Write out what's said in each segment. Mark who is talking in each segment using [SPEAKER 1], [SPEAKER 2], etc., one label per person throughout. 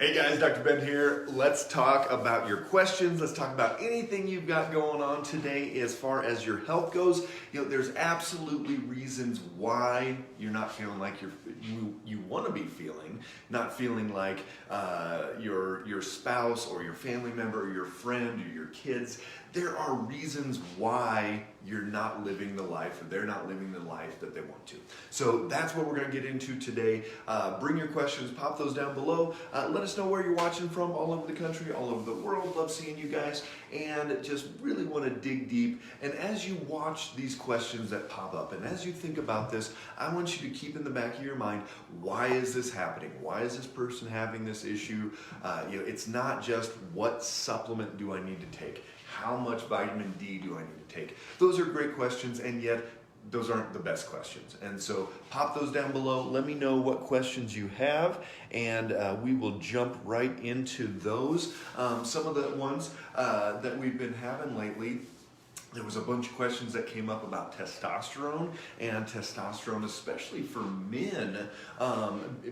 [SPEAKER 1] Hey guys, Dr. Ben here. Let's talk about your questions. Let's talk about anything you've got going on today as far as your health goes. There's absolutely reasons why you're not feeling like you want to be feeling, not feeling like your spouse or your family member or your friend or your kids. There are reasons why you're not living the life or they're not living the life that they want to. So that's what we're going to get into today. Bring your questions, pop those down below. Let us know where you're watching from, all over the country, all over the world. Love seeing you guys and just really want to dig deep. And as you watch these questions that pop up and as you think about this, I want you to keep in the back of your mind, why is this happening? Why is this person having this issue? It's not just what supplement do I need to take? How much vitamin D do I need to take? Those are great questions, and yet those aren't the best questions. And so pop those down below. Let me know what questions you have, and we will jump right into those. Some of the ones that we've been having lately, there was a bunch of questions that came up about testosterone, and testosterone, especially for men,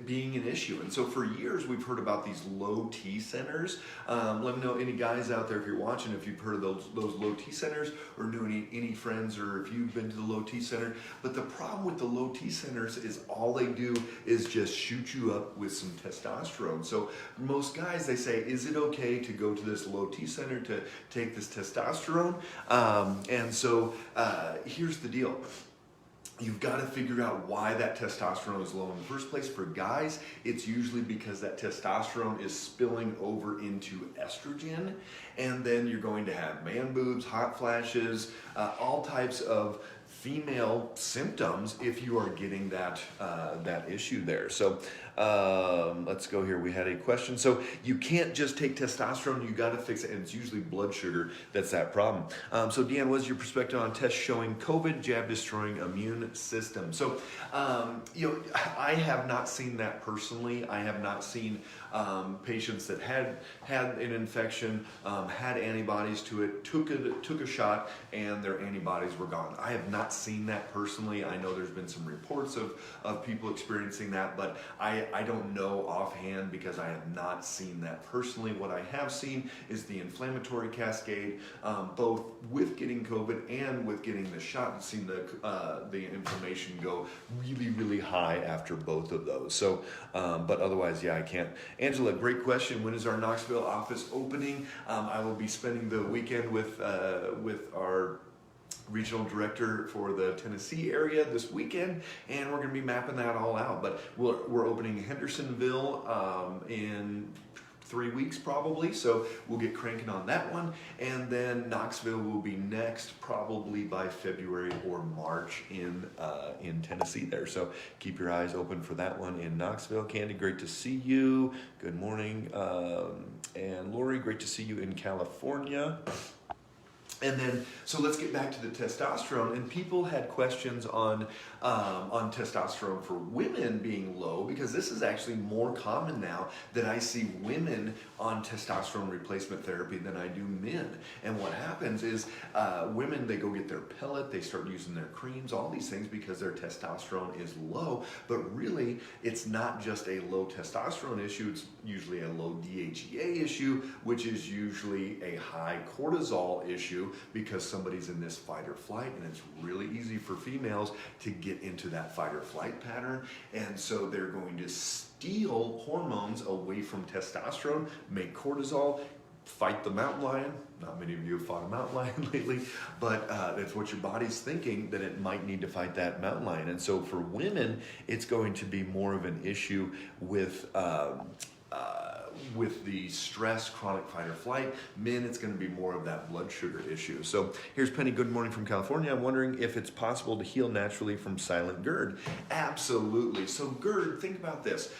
[SPEAKER 1] being an issue. And so for years, we've heard about these low T centers. Let me know, any guys out there, if you're watching, if you've heard of those low T centers, or knew any friends, or if you've been to the low T center. But the problem with the low T centers is all they do is just shoot you up with some testosterone. So most guys, they say, is it okay to go to this low T center to take this testosterone? And so here's the deal. You've got to figure out why that testosterone is low in the first place. For guys, it's usually because that testosterone is spilling over into estrogen, and then you're going to have man boobs, hot flashes, all types of female symptoms if you are getting that issue there. So let's go here. We had a question. So you can't just take testosterone, you got to fix it, and it's usually blood sugar that's that problem. So Deanne, what's your perspective on tests showing COVID jab destroying immune system? So I have not seen that personally. I have not seen patients that had an infection, had antibodies to it, took a shot, and their antibodies were gone. I have not seen that personally. I know there's been some reports of people experiencing that, but I don't know offhand because I have not seen that personally. What I have seen is the inflammatory cascade, both with getting COVID and with getting the shot, and seen the inflammation go really, really high after both of those. So, but otherwise, yeah, I can't. Angela, great question. When is our Knoxville office opening? I will be spending the weekend with our regional director for the Tennessee area this weekend, and we're going to be mapping that all out. But we're opening Hendersonville in 3 weeks probably, so we'll get cranking on that one, and then Knoxville will be next, probably by February or March in Tennessee there. So keep your eyes open for that one in Knoxville. Candy, great to see you. Good morning. And Lori, great to see you in California. And then, so let's get back to the testosterone. And people had questions on testosterone for women being low, because this is actually more common now that I see women on testosterone replacement therapy than I do men. And what happens is women, they go get their pellet, they start using their creams, all these things because their testosterone is low. But really, it's not just a low testosterone issue, it's usually a low DHEA issue, which is usually a high cortisol issue, because somebody's in this fight or flight, and it's really easy for females to get into that fight or flight pattern, and so they're going to steal hormones away from testosterone, make cortisol, fight the mountain lion. Not many of you have fought a mountain lion lately, but that's what your body's thinking, that it might need to fight that mountain lion. And so for women, it's going to be more of an issue with the stress, chronic fight or flight. Men, it's going to be more of that blood sugar issue. So here's Penny, good morning from California. I'm wondering if it's possible to heal naturally from silent GERD. Absolutely. So GERD, think about this.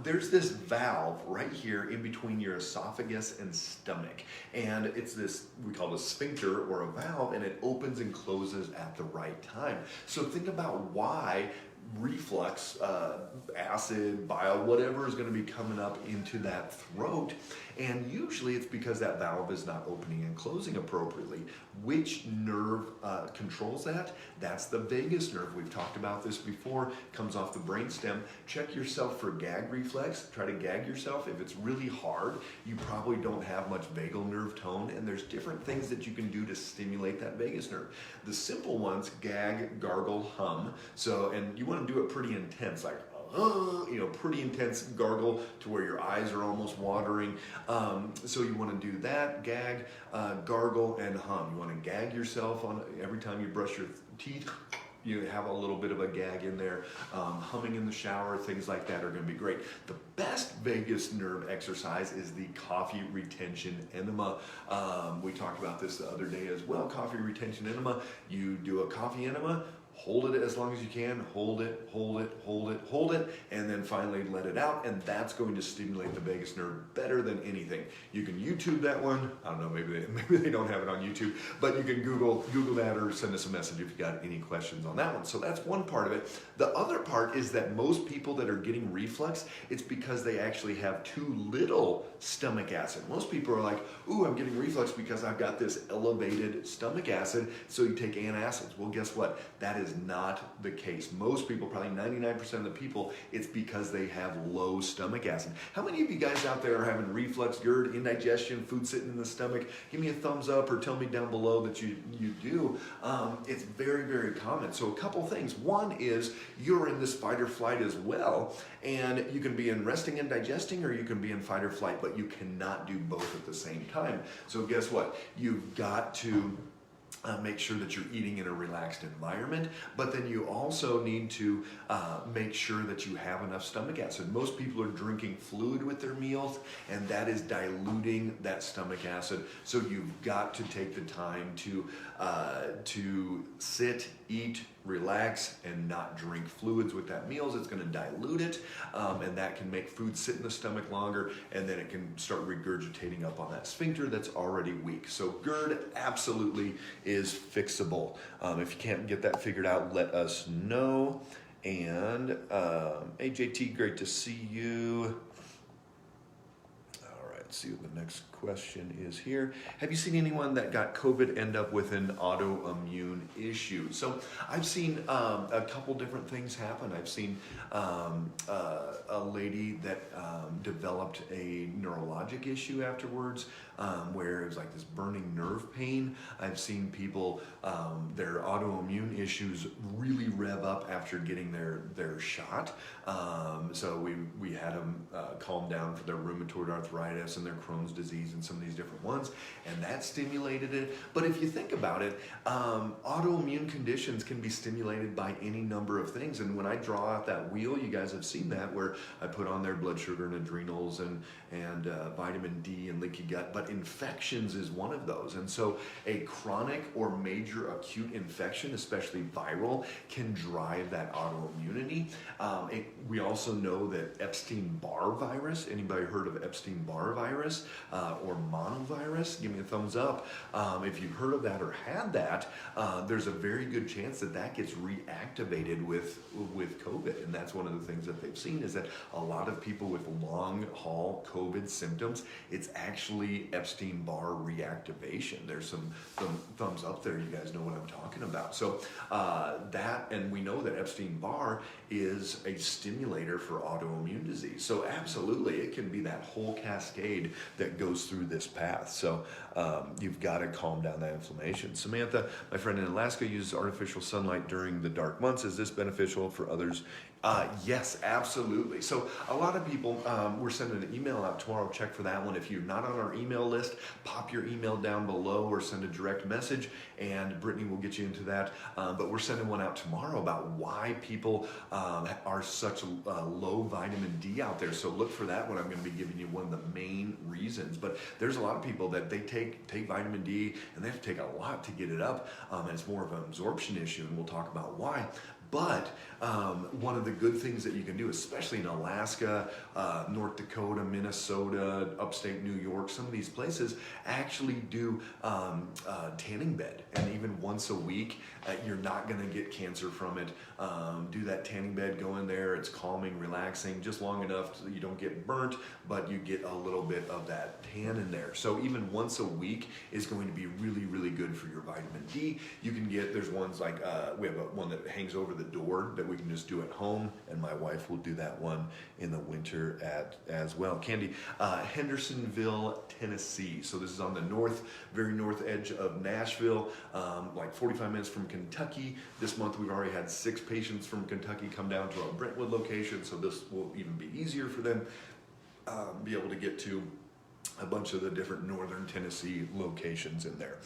[SPEAKER 1] There's this valve right here in between your esophagus and stomach. And it's this, we call it a sphincter or a valve, and it opens and closes at the right time. So think about why reflux, acid, bile, whatever is going to be coming up into that throat. And usually it's because that valve is not opening and closing appropriately. Which nerve controls that? That's the vagus nerve. We've talked about this before. Comes off the brainstem. Check yourself for gag reflex. Try to gag yourself. If it's really hard, you probably don't have much vagal nerve tone, and there's different things that you can do to stimulate that vagus nerve. The simple ones, gag, gargle, hum. So, and you want to do it pretty intense, like pretty intense gargle to where your eyes are almost watering. So you want to do that, gag, gargle, and hum. You want to gag yourself on every time you brush your teeth. You have a little bit of a gag in there. Humming in the shower, things like that are going to be great. The best vagus nerve exercise is the coffee retention enema. We talked about this the other day as well. Coffee retention enema. You do a coffee enema. Hold it as long as you can, hold it, hold it, hold it, hold it, and then finally let it out, and that's going to stimulate the vagus nerve better than anything. You can YouTube that one. I don't know, maybe they don't have it on YouTube, but you can Google that or send us a message if you got any questions on that one. So that's one part of it. The other part is that most people that are getting reflux, it's because they actually have too little stomach acid. Most people are like, ooh, I'm getting reflux because I've got this elevated stomach acid, so you take antacids. Well, guess what? That is not the case. Most people, probably 99% of the people, it's because they have low stomach acid. How many of you guys out there are having reflux, GERD, indigestion, food sitting in the stomach? Give me a thumbs up or tell me down below that you do. It's very, very common. So a couple things. One is you're in this fight or flight as well, and you can be in resting and digesting, or you can be in fight or flight, but you cannot do both at the same time. So guess what? You've got to make sure that you're eating in a relaxed environment, but then you also need to make sure that you have enough stomach acid. Most people are drinking fluid with their meals, and that is diluting that stomach acid. So you've got to take the time to sit, eat, relax, and not drink fluids with that meals. It's going to dilute it, and that can make food sit in the stomach longer, and then it can start regurgitating up on that sphincter that's already weak. So GERD absolutely is fixable. If you can't get that figured out, let us know. And AJT, great to see you. All right, let's see what the next question is here. Have you seen anyone that got COVID end up with an autoimmune issue? So I've seen a couple different things happen. I've seen a lady that developed a neurologic issue afterwards, where it was like this burning nerve pain. I've seen people, their autoimmune issues really rev up after getting their shot. So we had them calm down for their rheumatoid arthritis and their Crohn's disease and some of these different ones, and that stimulated it. But if you think about it, autoimmune conditions can be stimulated by any number of things. And when I draw out that wheel, you guys have seen that, where I put on their blood sugar and adrenals and vitamin D and leaky gut, but infections is one of those. And so a chronic or major acute infection, especially viral, can drive that autoimmunity. We also know that Epstein-Barr virus, anybody heard of Epstein-Barr virus or monovirus? Give me a thumbs up. If you've heard of that or had that, there's a very good chance that that gets reactivated with COVID. And that's one of the things that they've seen, is that a lot of people with long haul COVID symptoms, it's actually Epstein-Barr reactivation. There's some thumbs up there. You guys know what I'm talking about. So and we know that Epstein-Barr is a stimulator for autoimmune disease. So absolutely, it can be that whole cascade that goes through this path. So you've got to calm down that inflammation. Samantha, my friend in Alaska, uses artificial sunlight during the dark months. Is this beneficial for others? Yes, absolutely. So a lot of people, we're sending an email out tomorrow. Check for that one. If you're not on our email list, pop your email down below or send a direct message, and Brittany will get you into that. But we're sending one out tomorrow about why people are such low vitamin D out there. So look for that one. I'm going to be giving you one of the main reasons. But there's a lot of people that they take vitamin D, and they have to take a lot to get it up. And it's more of an absorption issue, and we'll talk about why. But one of the good things that you can do, especially in Alaska, North Dakota, Minnesota, upstate New York, some of these places actually do tanning bed. And even once a week, you're not going to get cancer from it. Do that tanning bed, go in there. It's calming, relaxing, just long enough so you don't get burnt, but you get a little bit of that tan in there. So even once a week is going to be really, really good for your vitamin D. You can get, there's ones like, we have one that hangs over the door that we can just do at home, and my wife will do that one in the winter as well. Candy, Hendersonville, Tennessee. So this is on the very north edge of Nashville, like 45 minutes from Kentucky. This month we've already had 6 patients from Kentucky come down to our Brentwood location, so this will even be easier for them, be able to get to a bunch of the different northern Tennessee locations in there.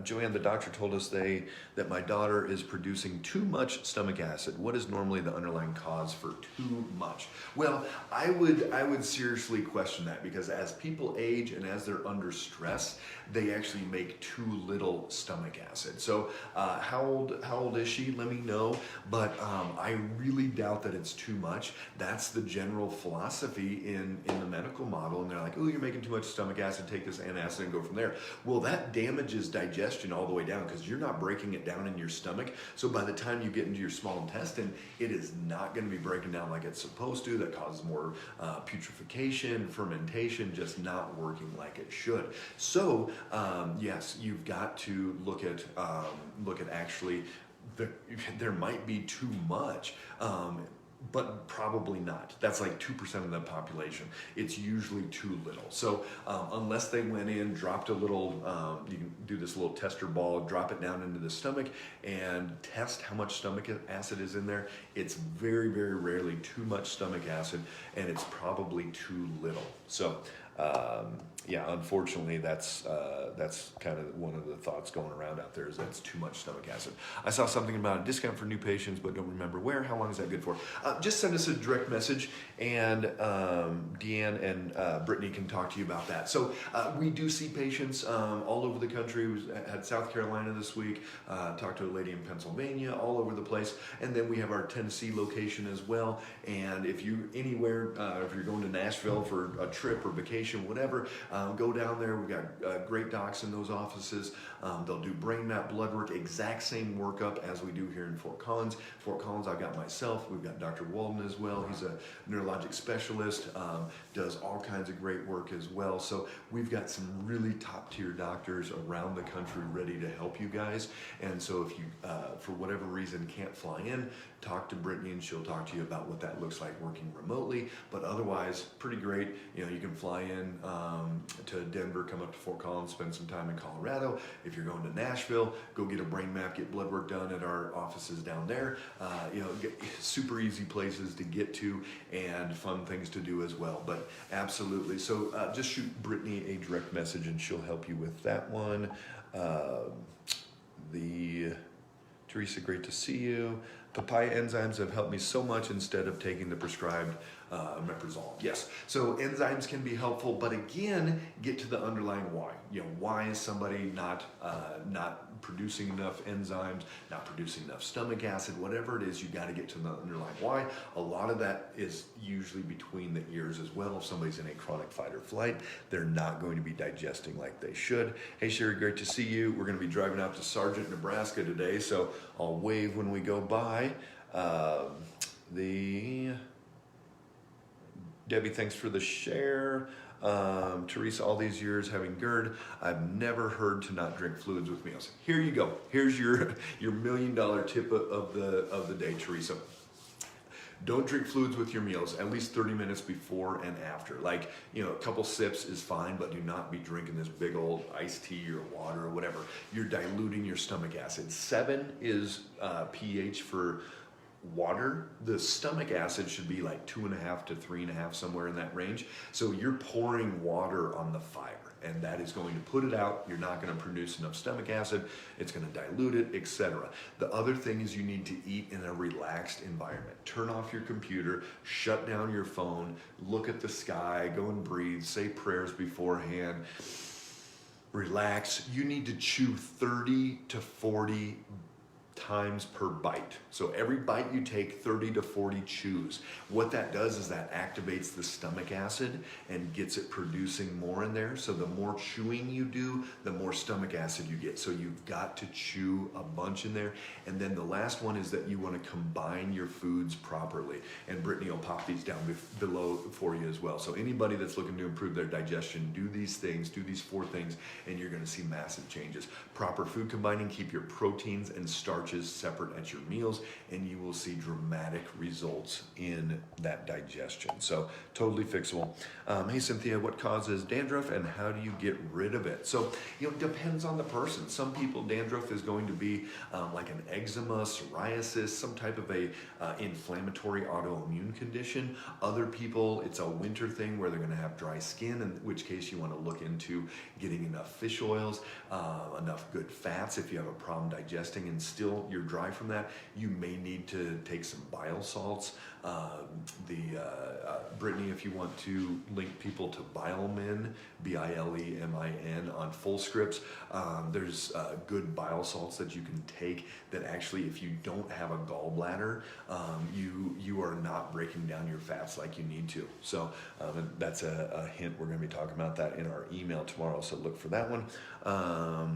[SPEAKER 1] Joanne, the doctor told us that my daughter is producing too much stomach acid. What is normally the underlying cause for too much? Well, I would seriously question that, because as people age and as they're under stress, they actually make too little stomach acid. So how old is she? Let me know. But I really doubt that it's too much. That's the general philosophy in the medical model. And they're like, oh, you're making too much stomach acid, take this antacid and go from there. Well, that damages digestion all the way down, because you're not breaking it down in your stomach. So by the time you get into your small intestine, it is not going to be breaking down like it's supposed to. That causes more putrefaction, fermentation, just not working like it should. So yes, you've got to look at actually there might be too much. But probably not. That's like 2% of the population. It's usually too little. So unless they went in, dropped a little, you can do this little tester ball, drop it down into the stomach and test how much stomach acid is in there. It's very, very rarely too much stomach acid, and it's probably too little. So yeah, unfortunately, that's kind of one of the thoughts going around out there, is that's too much stomach acid. I saw something about a discount for new patients, but don't remember where. How long is that good for? Just send us a direct message, and Deanne and Brittany can talk to you about that. So we do see patients all over the country. We had South Carolina this week, talked to a lady in Pennsylvania, all over the place, and then we have our Tennessee location as well. And if you anywhere, if you're going to Nashville for a trip or vacation, whatever, go down there. We've got great docs in those offices. They'll do brain map, blood work, exact same workup as we do here in Fort Collins. Fort Collins, I've got myself. We've got Dr. Walden as well. He's a neurologic specialist, does all kinds of great work as well. So we've got some really top tier doctors around the country ready to help you guys. And so if you, for whatever reason, can't fly in, talk to Brittany and she'll talk to you about what that looks like working remotely. But otherwise, pretty great. You know, you can fly in to Denver, come up to Fort Collins, spend some time in Colorado. If you're going to Nashville, go get a brain map, get blood work done at our offices down there. You know, super easy places to get to and fun things to do as well. But absolutely. So just shoot Brittany a direct message and she'll help you with that one. Teresa, great to see you. Papaya enzymes have helped me so much instead of taking the prescribed omeprazole. Yes, so enzymes can be helpful, but again, get to the underlying why. You know, why is somebody not producing enough enzymes, not producing enough stomach acid, whatever it is, you got to get to the underlying why. A lot of that is usually between the ears as well. If somebody's in a chronic fight or flight, they're not going to be digesting like they should. Hey Sherry, great to see you. We're going to be driving out to Sargent, Nebraska today, so I'll wave when we go by. Debbie, thanks for the share. Teresa, all these years having GERD, I've never heard to not drink fluids with meals. Here you go. Here's your $1 million tip of the day, Teresa. Don't drink fluids with your meals at least 30 minutes before and after. Like, you know, a couple sips is fine, but do not be drinking this big old iced tea or water or whatever. You're diluting your stomach acid. 7 is pH for water. The stomach acid should be like 2.5 to 3.5, somewhere in that range. So you're pouring water on the fiber, and that is going to put it out. You're not going to produce enough stomach acid. It's going to dilute it, etc. The other thing is you need to eat in a relaxed environment. Turn off your computer, shut down your phone, look at the sky, go and breathe, say prayers beforehand, relax. You need to chew 30 to 40 times per bite. So every bite you take, 30 to 40 chews. What that does is that activates the stomach acid and gets it producing more in there. So the more chewing you do, the more stomach acid you get. So you've got to chew a bunch in there. And then the last one is that you want to combine your foods properly. And Brittany will pop these down below for you as well. So anybody that's looking to improve their digestion, do these things, do these 4 things, and you're going to see massive changes. Proper food combining, keep your proteins and starches separate at your meals, and you will see dramatic results in that digestion. So totally fixable. Hey Cynthia, what causes dandruff and how do you get rid of it? So, it depends on the person. Some people, dandruff is going to be like an eczema, psoriasis, some type of a inflammatory autoimmune condition. Other people, it's a winter thing where they're going to have dry skin, in which case you want to look into getting enough fish oils, enough good fats. If you have a problem digesting and still you're dry from that, you may need to take some bile salts. Brittany, if you want to link people to Bilemin, Bilemin on Fullscripts, there's good bile salts that you can take that actually, if you don't have a gallbladder, you are not breaking down your fats like you need to. So that's a hint. We're going to be talking about that in our email tomorrow, so look for that one. All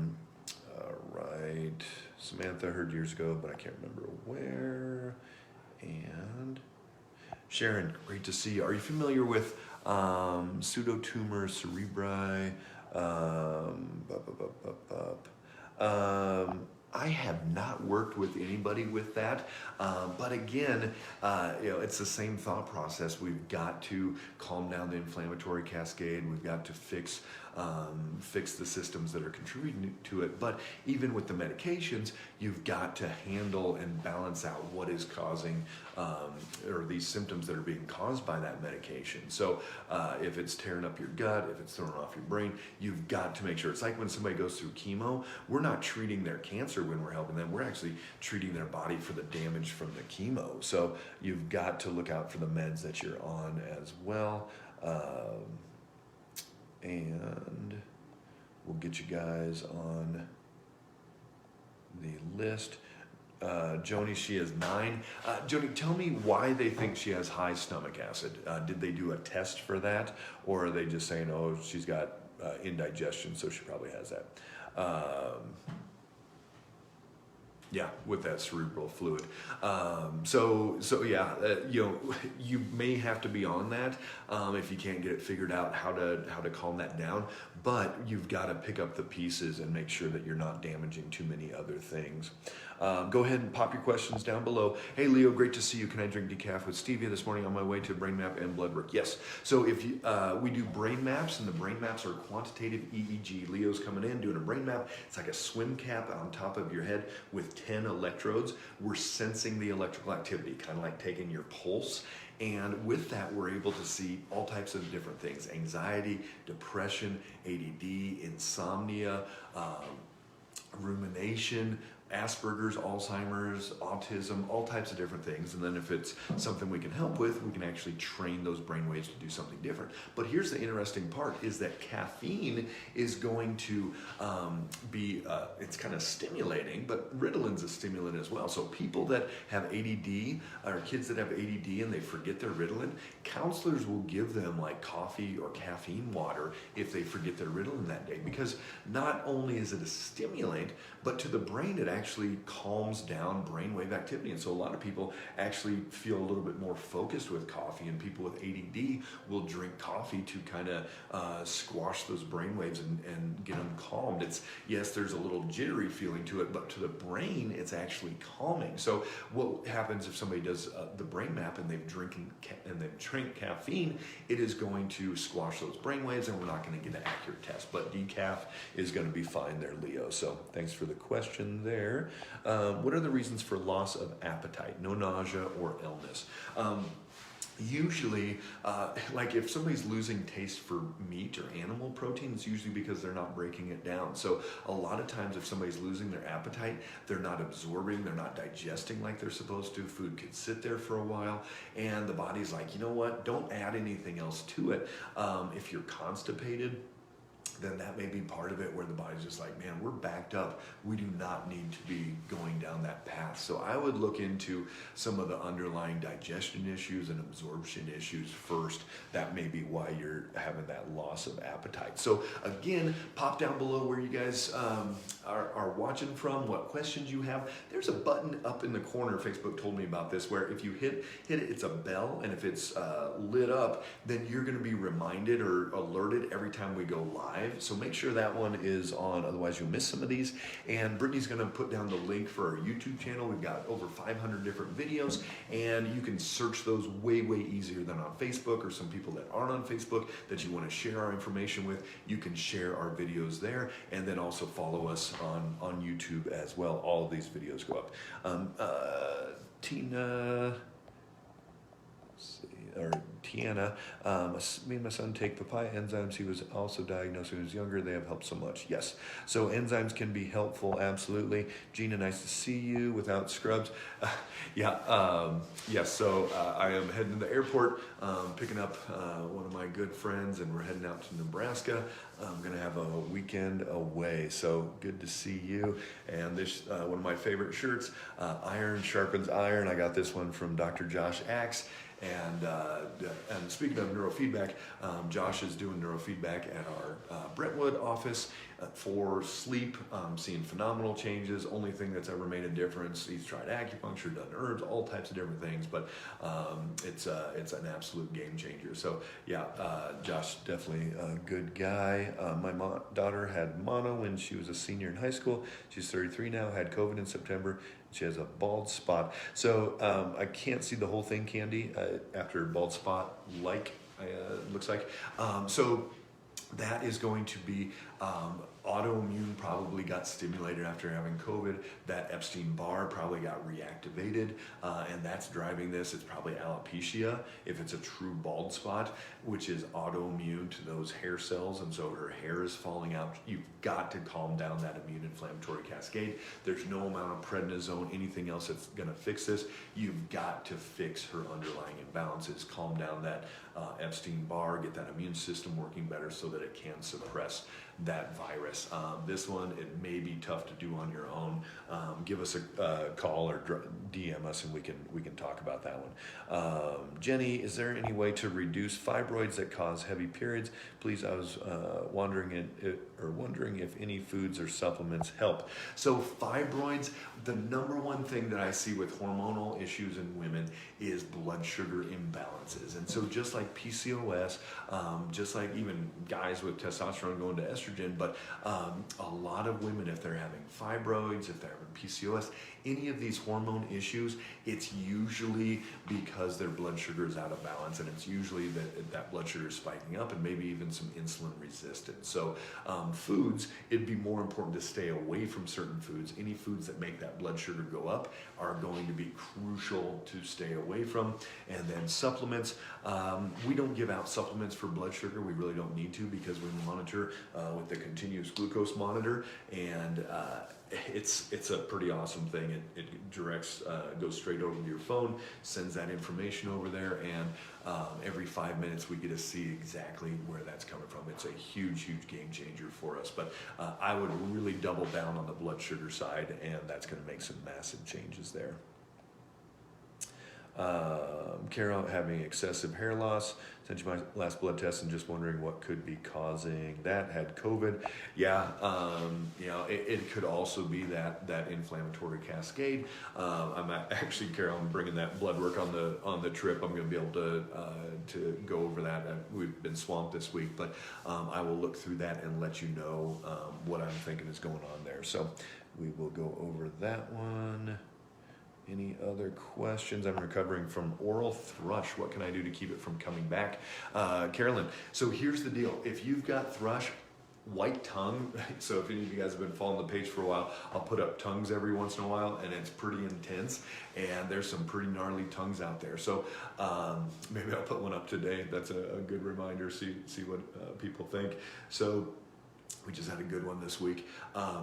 [SPEAKER 1] right, Samantha, heard years ago, but I can't remember where. And Sharon, great to see you. Are you familiar with pseudotumor cerebri? I have not worked with anybody with that, but again, it's the same thought process. We've got to calm down the inflammatory cascade. We've got to fix the systems that are contributing to it. But even with the medications, you've got to handle and balance out what is causing or these symptoms that are being caused by that medication. So if it's tearing up your gut, if it's throwing off your brain, you've got to make sure. It's like when somebody goes through chemo, we're not treating their cancer when we're helping them. We're actually treating their body for the damage from the chemo. So you've got to look out for the meds that you're on as well. And we'll get you guys on the list. Joni, she has 9. Joni, tell me why they think she has high stomach acid. Did they do a test for that? Or are they just saying, oh, she's got indigestion, so she probably has that? Yeah, with that cerebral fluid. You may have to be on that if you can't get it figured out how to calm that down. But you've got to pick up the pieces and make sure that you're not damaging too many other things. Go ahead and pop your questions down below. Hey Leo, great to see you. Can I drink decaf with stevia this morning on my way to brain map and blood work? Yes. So if you, we do brain maps, and the brain maps are quantitative EEG. Leo's coming in doing a brain map. It's like a swim cap on top of your head with 10 electrodes. We're sensing the electrical activity, kind of like taking your pulse. And with that, we're able to see all types of different things: anxiety, depression, ADD, insomnia, rumination, Asperger's, Alzheimer's, autism, all types of different things. And then if it's something we can help with, we can actually train those brain waves to do something different. But here's the interesting part, is that caffeine is going to it's kind of stimulating, but Ritalin's a stimulant as well. So people that have ADD, or kids that have ADD and they forget their Ritalin, counselors will give them like coffee or caffeine water if they forget their Ritalin that day, because not only is it a stimulant, but to the brain it actually calms down brainwave activity. And so a lot of people actually feel a little bit more focused with coffee, and people with ADD will drink coffee to kind of squash those brainwaves and get them calmed. Yes, there's a little jittery feeling to it, but to the brain, it's actually calming. So what happens if somebody does the brain map and they've drank caffeine, it is going to squash those brainwaves, and we're not going to get an accurate test. But decaf is going to be fine there, Leo. So thanks for the question there. What are the reasons for loss of appetite? No nausea or illness? Usually, like if somebody's losing taste for meat or animal protein, it's usually because they're not breaking it down. So a lot of times if somebody's losing their appetite, they're not absorbing, they're not digesting like they're supposed to. Food could sit there for a while, and the body's like, you know what, don't add anything else to it. If you're constipated, then that may be part of it where the body's just like, man, we're backed up. We do not need to be going down that path. So I would look into some of the underlying digestion issues and absorption issues first. That may be why you're having that loss of appetite. So again, pop down below where you guys are watching from, what questions you have. There's a button up in the corner, Facebook told me about this, where if you hit it, it's a bell, and if it's lit up, then you're gonna be reminded or alerted every time we go live. So make sure that one is on, otherwise you'll miss some of these. And Brittany's gonna put down the link for our YouTube channel. We've got over 500 different videos, and you can search those way easier than on Facebook, or some people that aren't on Facebook that you wanna share our information with. You can share our videos there, and then also follow us on YouTube as well. All of these videos go up. Tina, or Tiana, me and my son take papaya enzymes. He was also diagnosed when he was younger. They have helped so much. Yes. So enzymes can be helpful. Absolutely. Gina, nice to see you without scrubs. Yes. So I am heading to the airport, picking up one of my good friends, and we're heading out to Nebraska. I'm going to have a weekend away. So good to see you. And this, one of my favorite shirts, Iron Sharpens Iron. I got this one from Dr. Josh Axe. And speaking of neurofeedback, Josh is doing neurofeedback at our Brentwood office for sleep, seeing phenomenal changes. Only thing that's ever made a difference. He's tried acupuncture, done herbs, all types of different things, but it's an absolute game changer. So yeah, Josh, definitely a good guy. My daughter had mono when she was a senior in high school. She's 33 now, had COVID in September. She has a bald spot. So I can't see the whole thing, Candy, after bald spot, looks like. So that is going to be autoimmune, probably got stimulated after having COVID. That Epstein-Barr probably got reactivated, and that's driving this. It's probably alopecia if it's a true bald spot, which is autoimmune to those hair cells, and so her hair is falling out. You've got to calm down that immune inflammatory cascade. There's no amount of prednisone, anything else that's going to fix this. You've got to fix her underlying imbalances, calm down that Epstein-Barr, get that immune system working better so that it can suppress that virus. This one, it may be tough to do on your own. Give us a call or DM us, and we can talk about that one. Jenny, is there any way to reduce fibroids that cause heavy periods? Please, I was wondering if any foods or supplements help. So fibroids, the number one thing that I see with hormonal issues in women is blood sugar imbalances. And so just like PCOS, just like even guys with testosterone going to estrogen, but a lot of women, if they're having fibroids, if they're having PCOS, any of these hormone issues, it's usually because their blood sugar is out of balance, and it's usually that blood sugar is spiking up, and maybe even some insulin resistance. So foods, it'd be more important to stay away from certain foods. Any foods that make that blood sugar go up are going to be crucial to stay away from. And then supplements, we don't give out supplements for blood sugar. We really don't need to, because we monitor with the continuous glucose monitor, and it's a pretty awesome thing. It directs, goes straight over to your phone, sends that information over there, and every 5 minutes we get to see exactly where that's coming from. It's a huge game changer for us. But I would really double down on the blood sugar side, and that's going to make some massive changes there. Carol, having excessive hair loss. Sent you my last blood test and just wondering what could be causing that. Had COVID. Yeah, it could also be that inflammatory cascade. I'm actually, Carol, I'm bringing that blood work on the trip. I'm going to be able to go over that. We've been swamped this week, but I will look through that and let you know what I'm thinking is going on there. So we will go over that one. Any other questions? I'm recovering from oral thrush. What can I do to keep it from coming back? Carolyn, so here's the deal. If you've got thrush, white tongue, so if any of you guys have been following the page for a while, I'll put up tongues every once in a while, and it's pretty intense, and there's some pretty gnarly tongues out there. So maybe I'll put one up today. That's a good reminder, see what people think. So we just had a good one this week.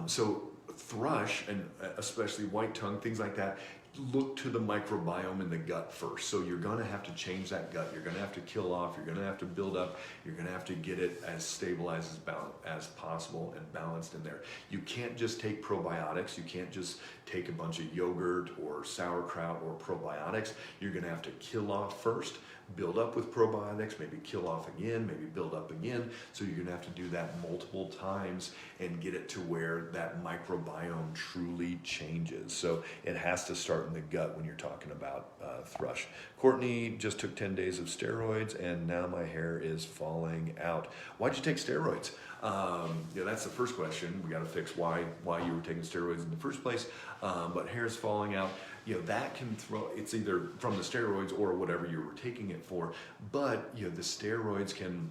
[SPEAKER 1] So thrush, and especially white tongue, things like that, look to the microbiome in the gut first. So you're going to have to change that gut. You're going to have to kill off. You're going to have to build up. You're going to have to get it as stabilized as possible and balanced in there. You can't just take probiotics. You can't just take a bunch of yogurt or sauerkraut or probiotics. You're going to have to kill off first, build up with probiotics, maybe kill off again, maybe build up again. So you're going to have to do that multiple times and get it to where that microbiome truly changes. So it has to start in the gut when you're talking about thrush. Courtney just took 10 days of steroids and now my hair is falling out. Why'd you take steroids? That's the first question. We got to fix why you were taking steroids in the first place. But hair's falling out. That can it's either from the steroids or whatever you were taking it for. But the steroids can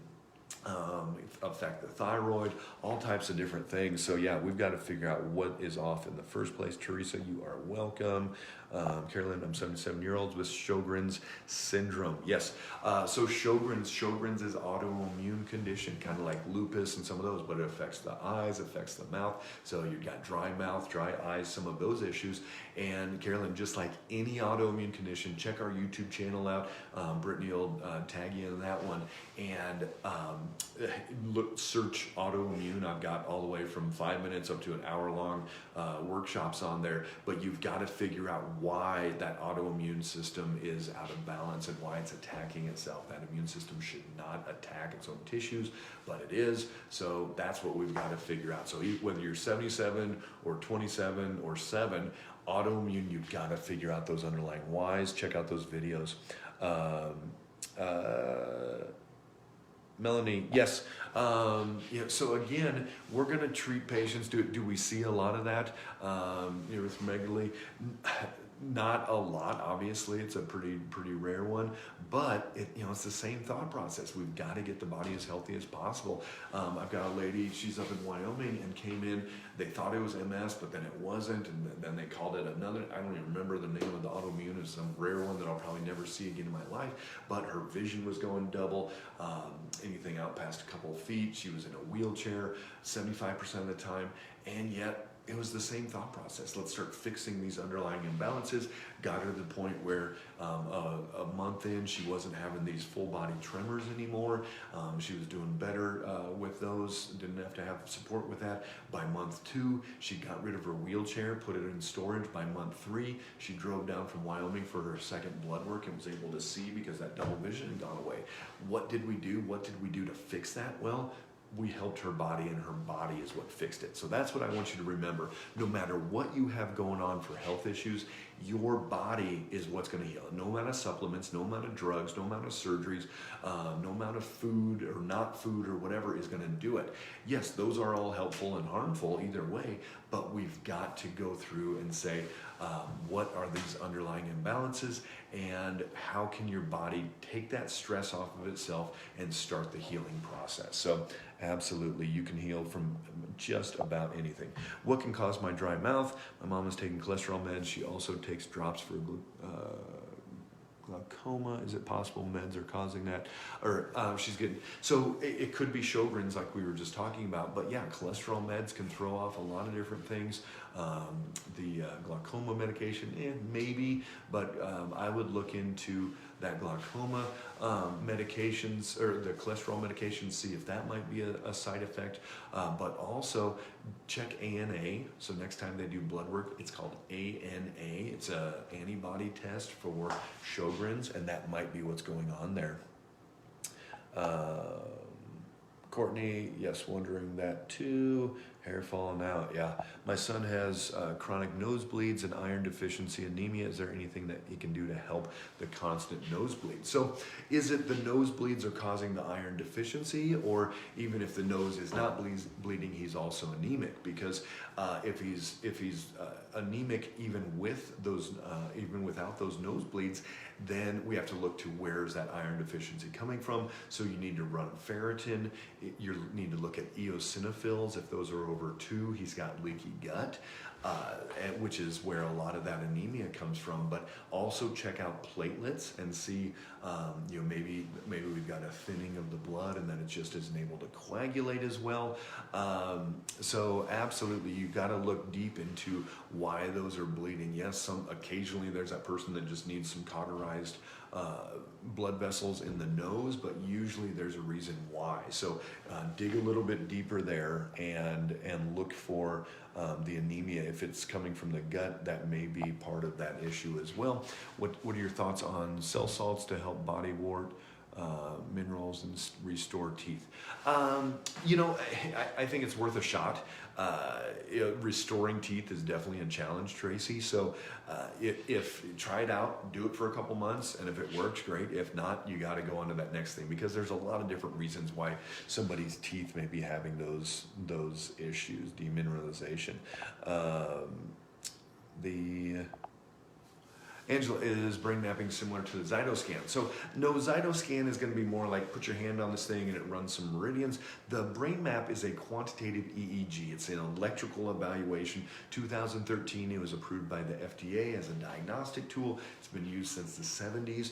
[SPEAKER 1] affect the thyroid, all types of different things. So yeah, we've got to figure out what is off in the first place. Teresa, you are welcome. Carolyn, I'm 77-year-olds with Sjogren's syndrome. Yes, so Sjogren's is autoimmune condition, kind of like lupus and some of those, but it affects the eyes, affects the mouth. So you've got dry mouth, dry eyes, some of those issues. And Carolyn, just like any autoimmune condition, check our YouTube channel out. Brittany will tag you in that one. And search autoimmune. I've got all the way from 5 minutes up to an hour-long workshops on there. But you've got to figure out why that autoimmune system is out of balance and why it's attacking itself. That immune system should not attack its own tissues, but it is. So that's what we've got to figure out. So whether you're 77 or 27 or 7, autoimmune, you've got to figure out those underlying whys. Check out those videos. Melanie, yes. So again, we're going to treat patients. Do we see a lot of that with megaly? Not a lot, obviously. It's a pretty rare one, but it's the same thought process. We've got to get the body as healthy as possible. I've got a lady, she's up in Wyoming and came in. They thought it was MS, but then it wasn't, and then they called it another. I don't even remember the name of the autoimmune. It's some rare one that I'll probably never see again in my life. But her vision was going double. Anything out past a couple of feet. She was in a wheelchair 75% of the time, and yet it was the same thought process. Let's start fixing these underlying imbalances. Got her to the point where a month in, she wasn't having these full body tremors anymore. She was doing better with those, didn't have to have support with that. By month 2, she got rid of her wheelchair, put it in storage. By month 3, she drove down from Wyoming for her second blood work and was able to see because that double vision had gone away. What did we do? What did we do to fix that? Well, we helped her body, and her body is what fixed it. So that's what I want you to remember. No matter what you have going on for health issues, your body is what's going to heal. No amount of supplements, no amount of drugs, no amount of surgeries, no amount of food or not food or whatever is going to do it. Yes, those are all helpful and harmful either way, but we've got to go through and say, what are these underlying imbalances, and how can your body take that stress off of itself and start the healing process? So absolutely, you can heal from just about anything. What can cause my dry mouth? My mom is taking cholesterol meds. She also takes drops for glaucoma. Is it possible meds are causing that? Or she's getting, so it could be Sjogren's like we were just talking about, but yeah, cholesterol meds can throw off a lot of different things. The glaucoma medication, maybe, but I would look into that glaucoma medications or the cholesterol medications, see if that might be a side effect, but also check ANA. So next time they do blood work, it's called ANA. It's a antibody test for Sjogren's, and that might be what's going on there. Courtney, yes, wondering that too. Hair falling out, yeah. My son has chronic nosebleeds and iron deficiency anemia. Is there anything that he can do to help the constant nosebleeds? So is it the nosebleeds are causing the iron deficiency, or even if the nose is not bleeding, he's also anemic? Because if he's anemic even with those, even without those nosebleeds, then we have to look to where is that iron deficiency coming from. So you need to run ferritin. You need to look at eosinophils. If those are over 2, he's got leaky gut, which is where a lot of that anemia comes from. But also check out platelets and see, maybe we've got a thinning of the blood, and then it just isn't able to coagulate as well. So absolutely, you got to look deep into why those are bleeding. Yes, occasionally there's that person that just needs some cauterized blood vessels in the nose, but usually there's a reason why. So dig a little bit deeper there and look for the anemia. If it's coming from the gut, that may be part of that issue as well. What are your thoughts on cell salts to help body wart, minerals, and restore teeth? I think it's worth a shot. Restoring teeth is definitely a challenge, Tracy. So if try it out, do it for a couple months, and if it works, great. If not, you got to go on to that next thing, because there's a lot of different reasons why somebody's teeth may be having those issues. Demineralization. Angela, is brain mapping similar to the Zytoscan? So no, Zytoscan is going to be more like put your hand on this thing and it runs some meridians. The brain map is a quantitative EEG. It's an electrical evaluation. 2013, it was approved by the FDA as a diagnostic tool. It's been used since the 70s.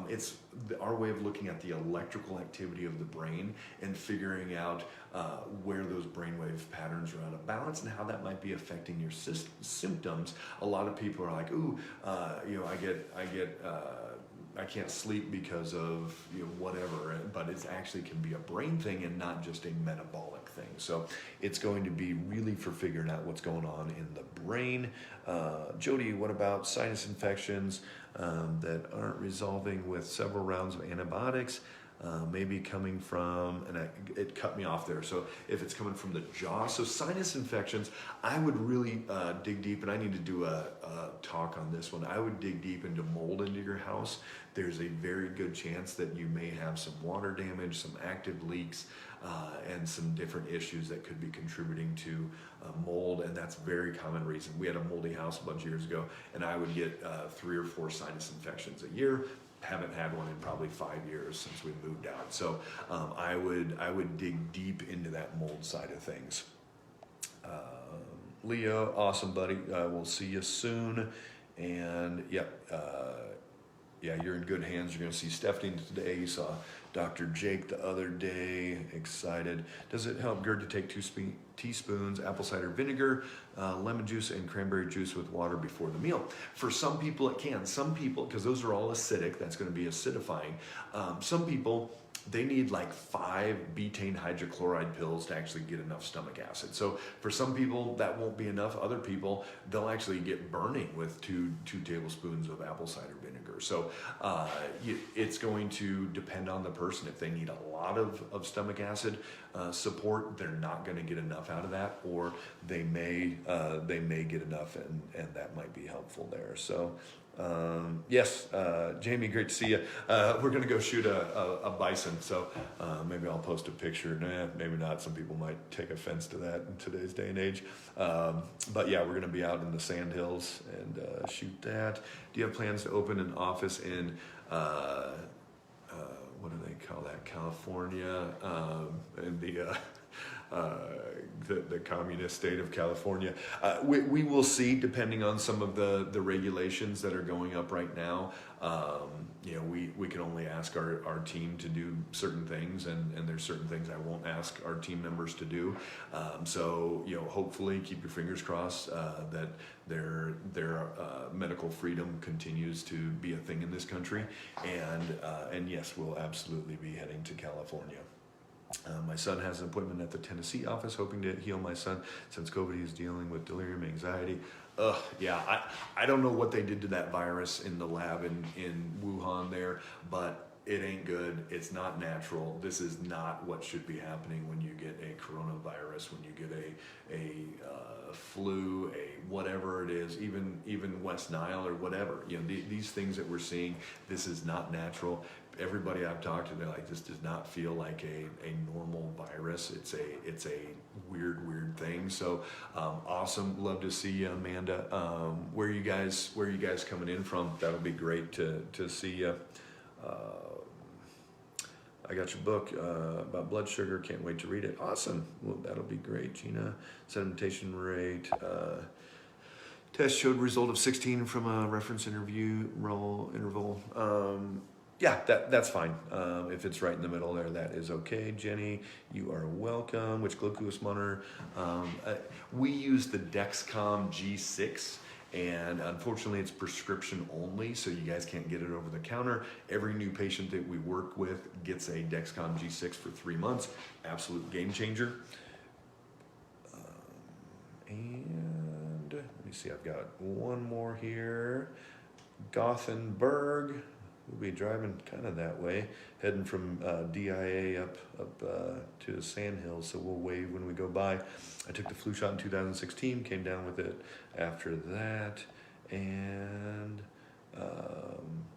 [SPEAKER 1] It's our way of looking at the electrical activity of the brain and figuring out where those brainwave patterns are out of balance and how that might be affecting your symptoms. A lot of people are like, ooh, I can't sleep because of whatever, but it actually can be a brain thing and not just a metabolic thing. So it's going to be really for figuring out what's going on in the brain. Jody, what about sinus infections that aren't resolving with several rounds of antibiotics? Maybe coming from, and it cut me off there. So if it's coming from the jaw, so sinus infections, I would really dig deep, and I need to do a talk on this one. I would dig deep into mold into your house. There's a very good chance that you may have some water damage, some active leaks, and some different issues that could be contributing to mold, and that's a very common reason. We had a moldy house a bunch of years ago, and I would get 3 or 4 sinus infections a year. Haven't had one in probably 5 years since we moved out. So I would dig deep into that mold side of things. Leo, awesome buddy. We'll see you soon. And you're in good hands. You're going to see Stephanie today. You saw Dr. Jake the other day. Excited. Does it help GERD to take 2 teaspoons apple cider vinegar, lemon juice, and cranberry juice with water before the meal? For some people it can. Some people, because those are all acidic, that's going to be acidifying. Some people, they need like 5 betaine hydrochloride pills to actually get enough stomach acid. So for some people that won't be enough. Other people, they'll actually get burning with 2 tablespoons of apple cider vinegar. So it's going to depend on the person. If they need a lot of stomach acid support, they're not going to get enough out of that, or they may get enough, and that might be helpful there. So yes, Jamie, great to see you. We're going to go shoot a bison, so maybe I'll post a picture. Nah, maybe not. Some people might take offense to that in today's day and age. But yeah, we're going to be out in the Sand Hills and shoot that. Do you have plans to open an office in what do they call that? California, in the communist state of California. We will see, depending on some of the regulations that are going up right now. We can only ask our team to do certain things, and there's certain things I won't ask our team members to do. So hopefully keep your fingers crossed that their medical freedom continues to be a thing in this country, and yes, we'll absolutely be heading to California. My son has an appointment at the Tennessee office, hoping to heal my son. Since COVID, he's dealing with delirium, anxiety. I don't know what they did to that virus in the lab in Wuhan there, but it ain't good. It's not natural. This is not what should be happening when you get a coronavirus, when you get a flu, a whatever it is, even West Nile or whatever. These things that we're seeing, this is not natural. Everybody I've talked to, they're like, this does not feel like a normal virus. It's a weird thing. So awesome. Love to see you, Amanda. Where are you guys coming in from? That'll be great to see you. I got your book about blood sugar. Can't wait to read it. Awesome. Well, that'll be great, Gina. Sedimentation rate. Test showed result of 16 from a reference interval. Yeah, that's fine. If it's right in the middle there, that is okay. Jenny, you are welcome. Which glucose monitor? We use the Dexcom G6, and unfortunately it's prescription only, so you guys can't get it over the counter. Every new patient that we work with gets a Dexcom G6 for 3 months. Absolute game changer. And let me see, I've got one more here. Gothenburg. We'll be driving kind of that way, heading from DIA up to Sand Hills, so we'll wave when we go by. I took the flu shot in 2016, came down with it after that, and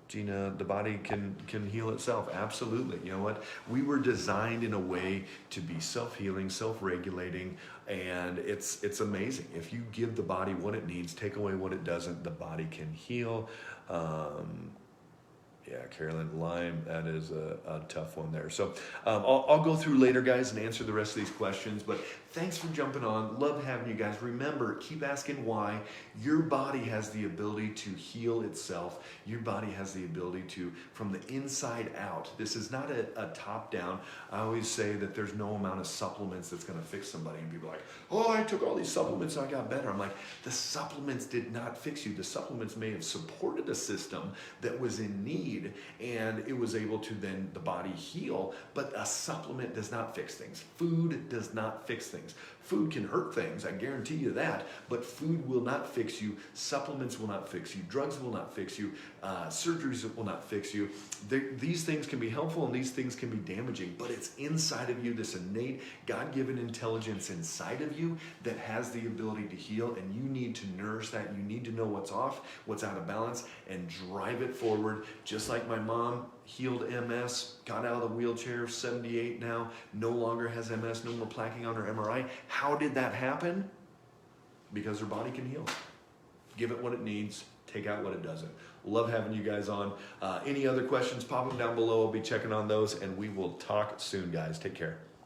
[SPEAKER 1] Gina, the body can heal itself. Absolutely. You know what? We were designed in a way to be self-healing, self-regulating, and it's amazing. If you give the body what it needs, take away what it doesn't, the body can heal. Yeah, Carolyn, Lyme, that is a tough one there. So I'll go through later, guys, and answer the rest of these questions. But thanks for jumping on. Love having you guys. Remember, keep asking why. Your body has the ability to heal itself. Your body has the ability to, from the inside out. This is not a top-down. I always say that there's no amount of supplements that's going to fix somebody. And people are like, oh, I took all these supplements and I got better. I'm like, the supplements did not fix you. The supplements may have supported a system that was in need, and it was able to then the body heal, but a supplement does not fix things. Food does not fix things. Food can hurt things, I guarantee you that, but food will not fix you. Supplements will not fix you. Drugs will not fix you. Surgeries will not fix you. These things can be helpful and these things can be damaging, but it's inside of you, this innate God-given intelligence inside of you that has the ability to heal, and you need to nourish that. You need to know what's off, what's out of balance, and drive it forward. Just like my mom healed MS, got out of the wheelchair, 78 now, no longer has MS, no more plaquing on her MRI. How did that happen? Because her body can heal. Give it what it needs, take out what it doesn't. Love having you guys on. Any other questions, pop them down below. I'll be checking on those, and we will talk soon, guys. Take care.